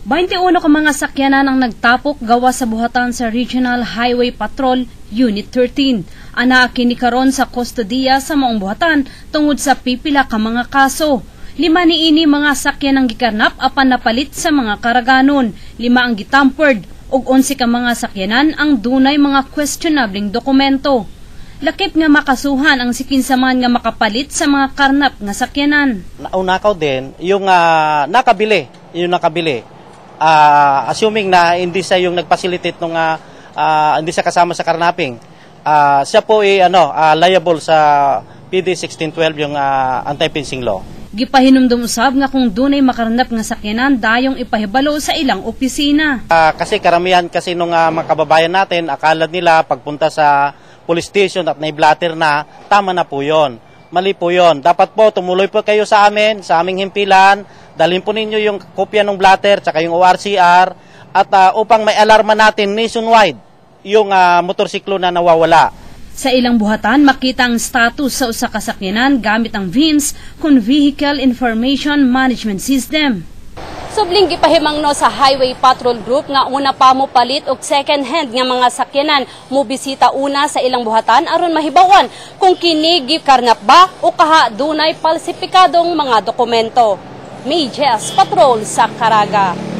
21 ka mga sakyanan ang nagtapok gawa sa buhatan sa Regional Highway Patrol Unit 13. Ana kini karon sa kustodiya sa maong buhatan tungod sa pipila ka mga kaso. 5 niini mga sakyan ang gikarnap apan napalit sa mga karaganon. 5 ang gitampered ug 11 ka mga sakyanan ang dunay mga questionabling dokumento. Lakip nga makasuhan ang sikinsaman nga makapalit sa mga karnap nga sakyanan. Naunakaw din yung nakabili. Assuming na hindi siya yung nag-facilitate nung hindi siya kasama sa karnaping. Siya po ay liable sa PD 1612 yung anti-fencing law. Gipahinumdum usab nga kung dunay makarnap nga sakyanan dayong ipahibalo sa ilang opisina. Kasi karamihan kasi nung mga kababayan natin, akala nila pagpunta sa police station at naiblatter na, tama na po yun. Mali po yun. Dapat po tumuloy po kayo sa amin, sa aming himpilan, dalhin po ninyo yung kopya ng blatter tsaka yung ORCR at upang may alarma natin nationwide yung motorsiklo na nawawala. Sa ilang buhatan, makita ang status sa usa ka sakyanan gamit ang VIMS kung Vehicle Information Management System. Subling gipahimangno sa Highway Patrol Group nga una pa mo palit og second hand nga mga sakyanan mo bisita una sa ilang buhatan aron mahibawan kung kini gikarnap ba o kaha dunay falsipikadong mga dokumento. May Jess Patrol sa Caraga.